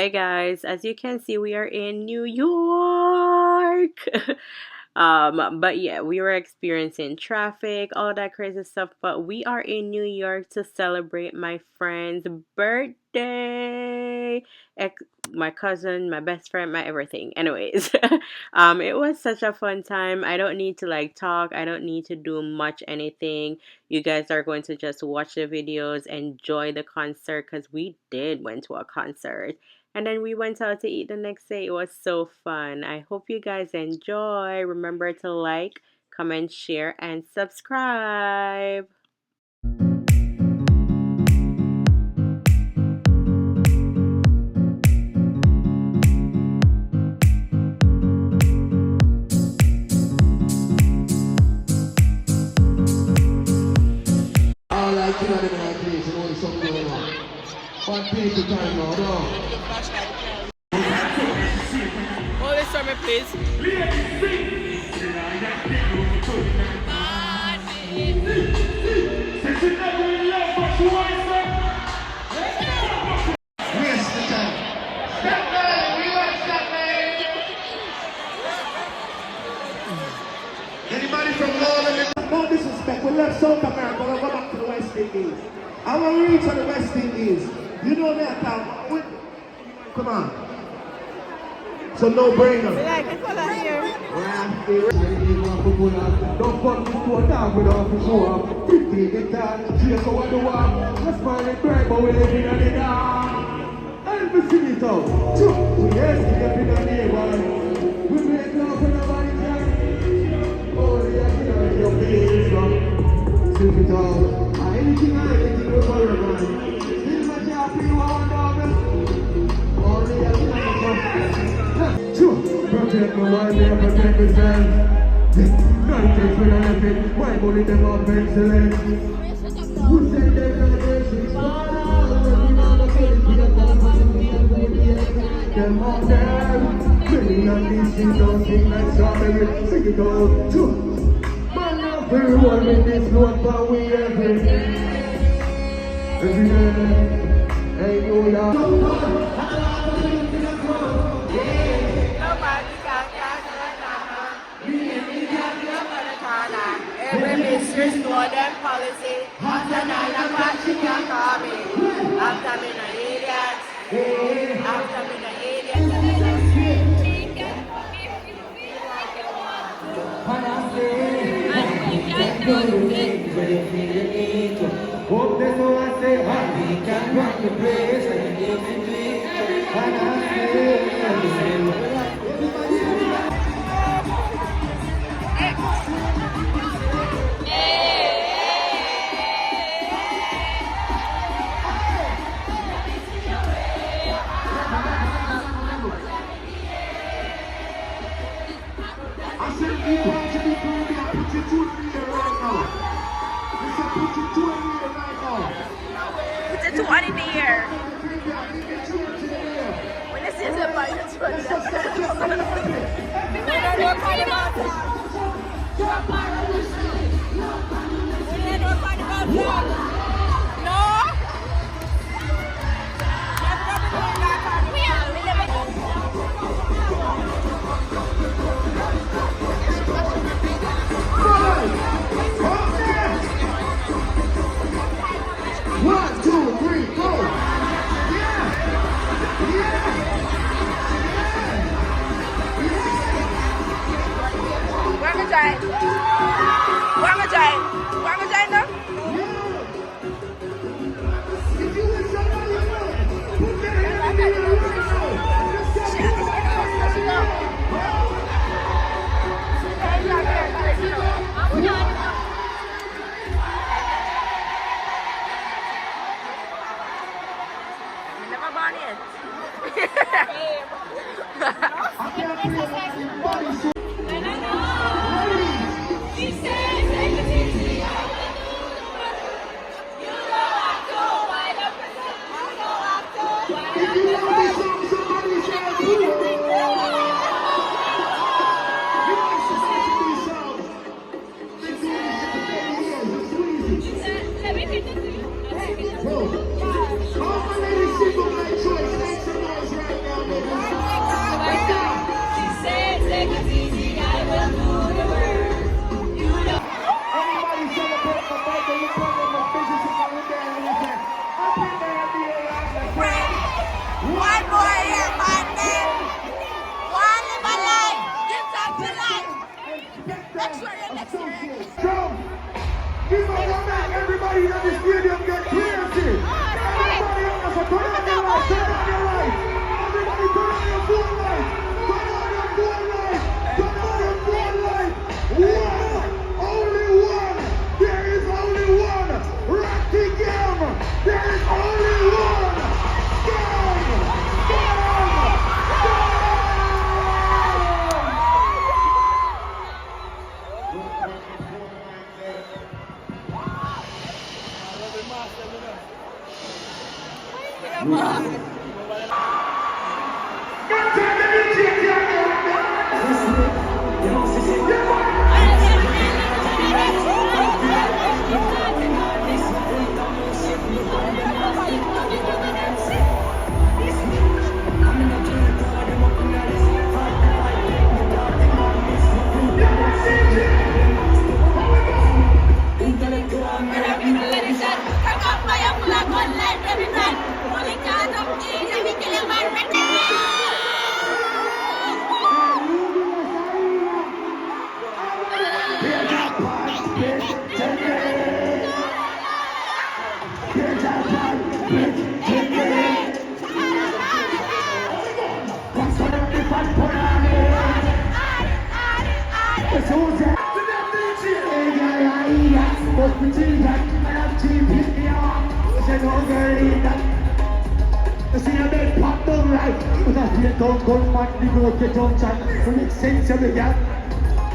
Hey guys, as you can see, we are in New York. But yeah, we were experiencing traffic, all that crazy stuff, but we are in New York to celebrate my friend's birthday. My cousin, my best friend, my everything. Anyways, it was such a fun time. I don't need to like talk, I don't need to do much anything. You guys are going to just watch the videos, enjoy the concert because we did went to a concert. And then we went out to eat the next day. It was so fun. I hope you guys enjoy. Remember to like, comment, share, and subscribe. All I can in my place, you know there's something going on. One people time now, no. Hold this for me, please. Waste the time. Stop man, we want stop man. Anybody from London? No disrespect, we left South America, we'll go back to the West Indies. I want to reach to the West Indies. You know that town. Come on. So no brainer. Don't fuck me to a town without the show up. 50 guitars, chase over the wall. Let's find it bright, but we live in the dark. And we sing it out. We escape in the neighborhood. We make love when nobody can. Oh, yeah, your face from. Sing it out. Anything will follow, man. Still my job, you want all the protect my wife, they protect myself. None takes when I left it. Why money them up excellent? Who said they're celebrations? Them out there. Many of these things don't sing like strawberry. Sing it out. Man, now very well with this note, but we every day. Hey, you know. Every mistress know them policy. After 9 o'clock she can't call me. After me no idiot. After me no idiot. Hope that's all I say. We can rock the place and give it to me. And I say, I said, you want to be doing that, put your two in here right now. I said, put your two in here right now. Put the 2 in the air. When this is a bite, it's funny. This one gonna make everybody in the stadium get crazy. Everybody else, turn on your lights, turn on your lights. Everybody turn on your phone lights. Turn on your phone lights. Turn on your phone lights. One, only one. There is only one. Rocky game. There is only one. Skeng.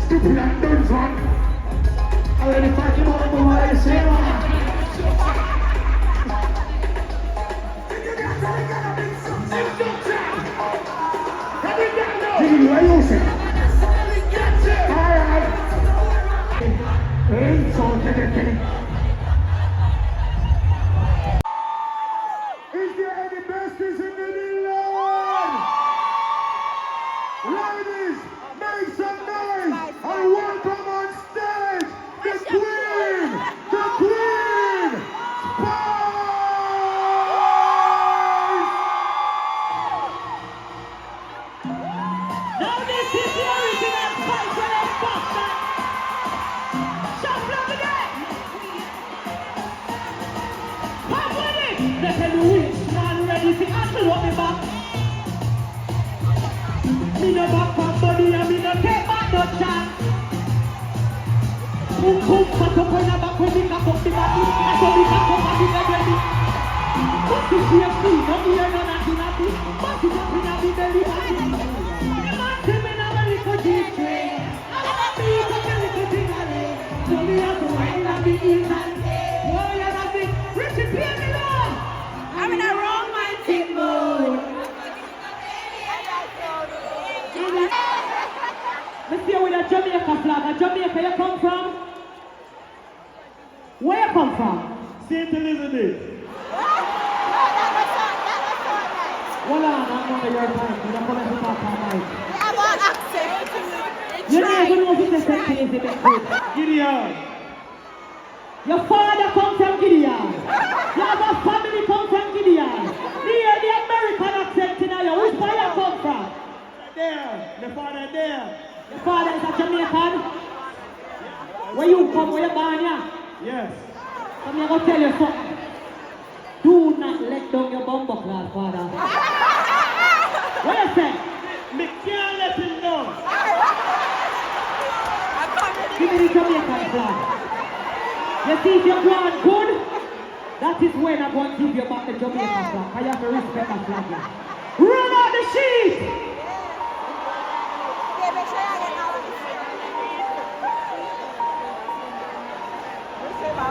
Stupid and done fun. Already fighting all the way, say Is there any besties in the Milan? Ladies, make some noise and welcome on stage the Queen, Spice! Now this is the original Spice when I stop that. Shuffle up again. Come with it. Let me win. Man ready to answer what me back. Me no back from body and me no take back no chance. Boom boom, put up on the back when me cock up the body. I saw me cock up and me get ready. Put the CFC, no ear, no nothing, nothing. Put it up in the belly, body. The man say me now a little G-string. I wanna be up a little thing-a-ling. So me have to wine and be in and boy, you have it. Richie, play me now. I'm in a romantic mood. Let's see with a Jamaica flag. A Jamaica you come from? Where you come from? St. Elizabeth. Hold on, I'm not your time. You don't come to talk all night. I have an accent. You don't even know if it's a St. Elizabeth group. Gideon. Your father comes from Gideon. Your other family comes from Gideon. Hear the American accent in you. Which part you come from? There. The father there. Your father is a Jamaican. Where you come, where you born, yeah? Yes. So I'm going to tell you something. Do not let down your bumper class, father. What you say? Me can't let him down. Give me the Jamaican flag. You see, if you're going good, that is when I'm going to give you back the Jamaican flag. I have to respect that flag. Yeah. Run out the sheet!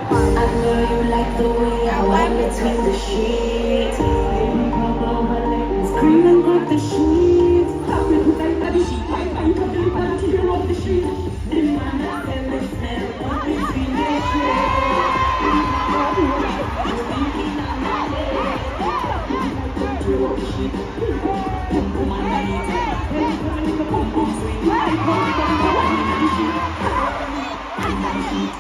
I know you like the way I wind between the sheets. Baby, come over, let me scream and grab the sheets. How we put that body sheet, I find you really bad to hear off the sheet. In my hand, and the smell of the feeling. You're thinking I'm not there. Don't do all the shit. Come on, I need it. Hey, come on, come on, come on, swing. I come on, the sheet. I'm not the sheet.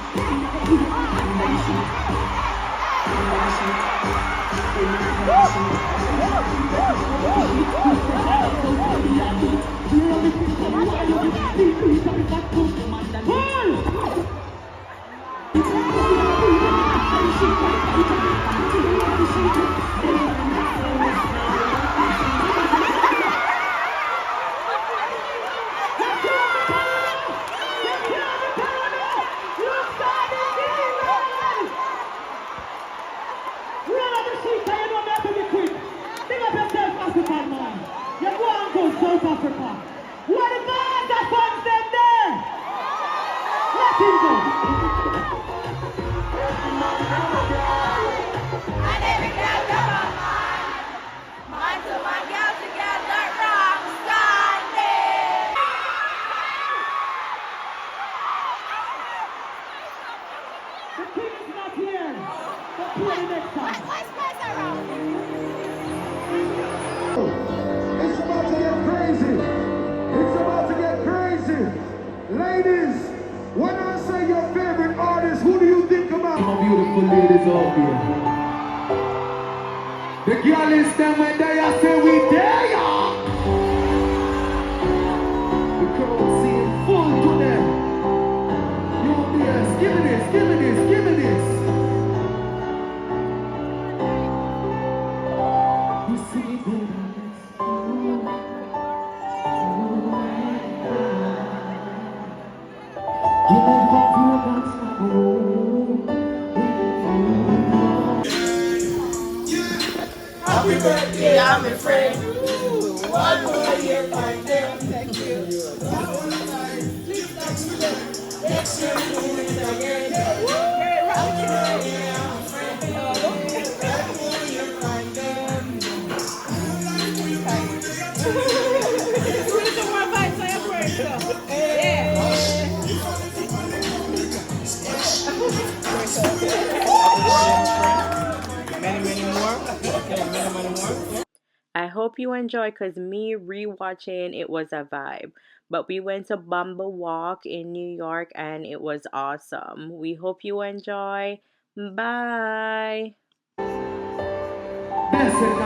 But play the next time. It's about to get crazy. It's about to get crazy. Ladies, when I say your favorite artist, who do you think about? My beautiful ladies out there. The girl is them when they are say we there, y'all. The crowd seeing full to them. You yes, give me this, give me this, give me this. You see, baby. Happy birthday, I'm a friend. One more year, my dear. Thank you. Next year, we do it again. Hey, rock I hope you enjoy because me rewatching it was a vibe. But we went to Bumble Walk in New York and it was awesome. We hope you enjoy. Bye. Blessed night.